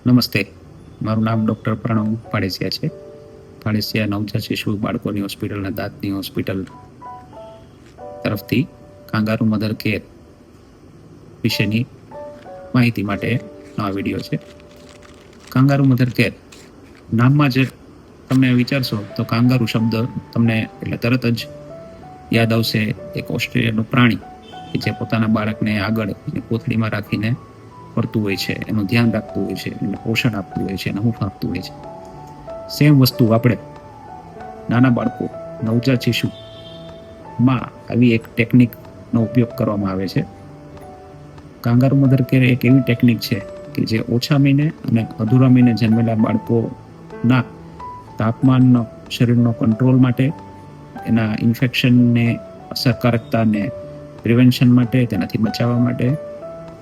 નમસ્તે, મારું નામ ડૉક્ટર પ્રણવ પાડેસિયા છે. પાડેસિયા નવજાત શિશુ બાળકોની હોસ્પિટલના દાંતની હોસ્પિટલ તરફથી કાંગારૂ મધર કેર વિશેની માહિતી માટેનો આ વિડીયો છે. કાંગારૂ મધર કેર નામમાં જ તમે વિચારશો તો કાંગારૂ શબ્દ તમને એટલે તરત જ યાદ આવશે એક ઓસ્ટ્રેલિયાનું પ્રાણી કે જે પોતાના બાળકને આગળ કોથળીમાં રાખીને ફરતું હોય છે, એનું ધ્યાન રાખતું હોય છે, એને પોષણ આપતું હોય છે, એને હૂંફ આપતું હોય છે. સેમ વસ્તુ આપણે નાના બાળકો નવજાત શિશુમાં આવી એક ટેકનિકનો ઉપયોગ કરવામાં આવે છે. કાંગારૂ મધર કેર એક એવી ટેકનિક છે કે જે ઓછા મહિને અને અધૂરા મહિને જન્મેલા બાળકોના તાપમાનનો શરીરનો કંટ્રોલ માટે, એના ઇન્ફેક્શનને અસરકારકતાને પ્રિવેન્શન માટે, તેનાથી બચાવવા માટે,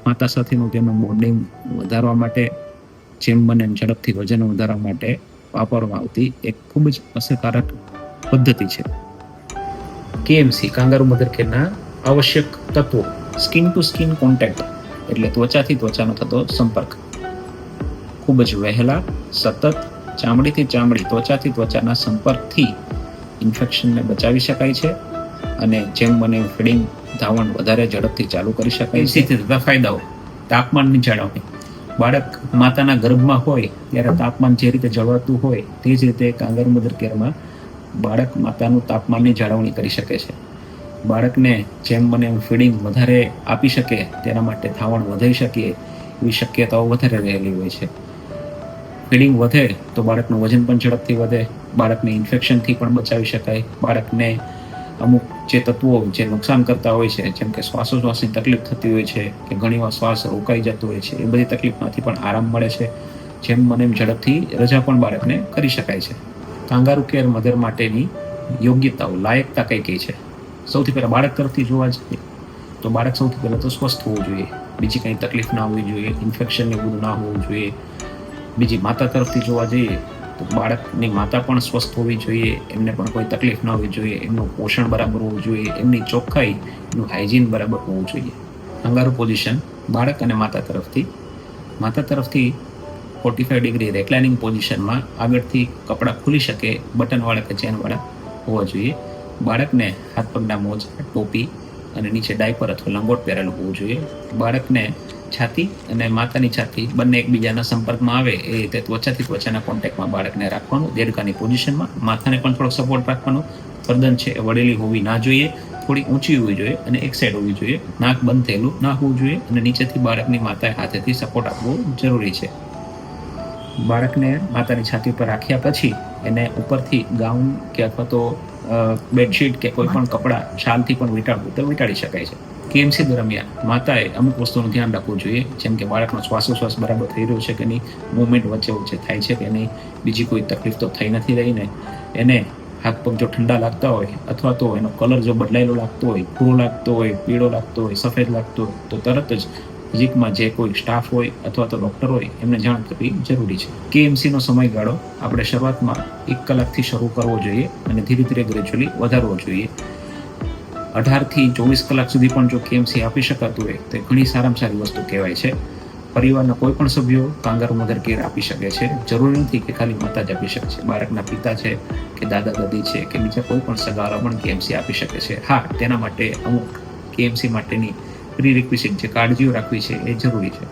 માતા સાથેનું તેનું બોન્ડિંગ વધારવા માટે, જેમ બને ઝડપથી વજન વધારવા માટે વાપરવામાં આવતી એક ખૂબ જ અસરકારક પદ્ધતિ છે. કેએમસી કાંગારૂ મધર કેરના આવશ્યક તત્વો: સ્કિન ટુ સ્કિન કોન્ટેક્ટ એટલે ત્વચાથી ત્વચાનો થતો સંપર્ક, ખૂબ જ વહેલા, સતત, ચામડીથી ચામડી, ત્વચાથી ત્વચાના સંપર્કથી ઇન્ફેક્શનને બચાવી શકાય છે અને જેમ બને ફીડિંગ, ધાવણ વધારે ઝડપથી ચાલુ કરી શકાય છે. થતા ફાયદાઓ: તાપમાનની જાળવણી. બાળક માતાના ગર્ભમાં હોય ત્યારે તાપમાન જે રીતે જળવાતું હોય તે જ રીતે કાંગારૂ મધર કેરમાં બાળક માતાનું તાપમાનની જાળવણી કરી શકે છે. બાળકને જેમ બને એમ ફીડિંગ વધારે આપી શકે, તેના માટે ધાવણ વધારી શકીએ એવી શક્યતાઓ વધારે રહેલી હોય છે. ફીડિંગ વધે તો બાળકનું વજન પણ ઝડપથી વધે, બાળકને ઇન્ફેક્શનથી પણ બચાવી શકાય, બાળકને અમુક જે તત્વો જે નુકસાન કરતા હોય છે, જેમ કે શ્વાસોશ્વાસની તકલીફ થતી હોય છે કે ઘણીવાર શ્વાસ રોકાઈ જતો હોય છે, એ બધી તકલીફમાંથી પણ આરામ મળે છે. જેમ બને એમ ઝડપથી રજા પણ બાળકને કરી શકાય છે. કાંગારૂ કેર મધર માટેની યોગ્યતાઓ, લાયકતા કઈ કઈ છે? સૌથી પહેલાં બાળક તરફથી જોવા જઈએ તો બાળક સૌથી પહેલાં તો સ્વસ્થ હોવું જોઈએ, બીજી કંઈ તકલીફ ના હોવી જોઈએ, ઇન્ફેક્શન ને બધું ના હોવું જોઈએ. બીજી માતા તરફથી જોવા જઈએ તો બાળકની માતા પણ સ્વસ્થ હોવી જોઈએ, એમને પણ કોઈ તકલીફ ના હોવી જોઈએ, એમનું પોષણ બરાબર હોવું જોઈએ, એમની ચોખ્ખાઈ, એનું હાઇજીન બરાબર હોવું જોઈએ. કાંગારૂ પોઝિશન બાળક અને માતા તરફથી 45 ડિગ્રી રેક્લાઇનિંગ પોઝિશનમાં આગળથી કપડાં ખુલી શકે, બટનવાળા કે ચેનવાળા હોવા જોઈએ. બાળકને હાથ પગના મોજા, ટોપી અને નીચે ડાયપર અથવા લંગોટ પહેરેલું હોવું જોઈએ. બાળકને છાતી અને માતાની છાતી બંને એકબીજાના સંપર્કમાં આવે એ રીતે ત્વચાથી ત્વચાના કોન્ટેક્ટમાં બાળકને રાખવાનું, દેડકાની પોઝિશનમાં. માથાને પણ થોડો સપોર્ટ રાખવાનો. ગરદન છે એ વળેલી હોવી ના જોઈએ, થોડી ઊંચી હોવી જોઈએ અને એક સાઈડ હોવી જોઈએ. નાક બંધ થયેલું ના હોવું જોઈએ અને નીચેથી બાળકની માતાએ હાથેથી સપોર્ટ આપવો જરૂરી છે. બાળકને માતાની છાતી પર રાખ્યા પછી એને ઉપરથી ગાઉન કે અથવા તો બેડશીટ કે કોઈ પણ કપડાં, શાલથી પણ વીંટાળવું તો વીંટાળી શકાય છે. કેએમસી દરમિયાન માતાએ અમુક વસ્તુનું ધ્યાન રાખવું જોઈએ, જેમ કે બાળકનો શ્વાસોશ્વાસ બરાબર થઈ રહ્યો છે કે નહીં, મૂવમેન્ટ વચ્ચે વચ્ચે થાય છે કે નહીં, બીજી કોઈ તકલીફ તો થઈ નથી રહી ને, એને હાથ પગ જો ઠંડા લાગતા હોય અથવા તો એનો કલર જો બદલાયેલો લાગતો હોય, ભૂરો લાગતો હોય, પીળો લાગતો હોય, સફેદ લાગતો હોય તો તરત જ નજીકમાં જે કોઈ સ્ટાફ હોય અથવા તો ડૉક્ટર હોય એમને જાણ કરવી જરૂરી છે. કેએમસીનો સમયગાળો આપણે શરૂઆતમાં 1 કલાકથી શરૂ કરવો જોઈએ અને ધીરે ધીરે ગ્રેજ્યુઅલી વધારવો જોઈએ. 18થી 24 કલાક સુધી પણ જો કેએમસી આપી શકાતું હોય તો ઘણી સારામાં સારી વસ્તુ કહેવાય છે. પરિવારના કોઈ પણ સભ્યો કાંગારૂ મધર કેર આપી શકે છે. જરૂરી નથી કે ખાલી માતા જ આપી શકે છે. બાળકના પિતા છે કે દાદા દાદી છે કે બીજા કોઈ પણ સગાવાલા પણ કેએમસી આપી શકે છે. હા, તેના માટે અમુક કેએમસી માટેની પ્રી રિક્વિઝિટ જે કાળજીઓ રાખવી છે એ જરૂરી છે.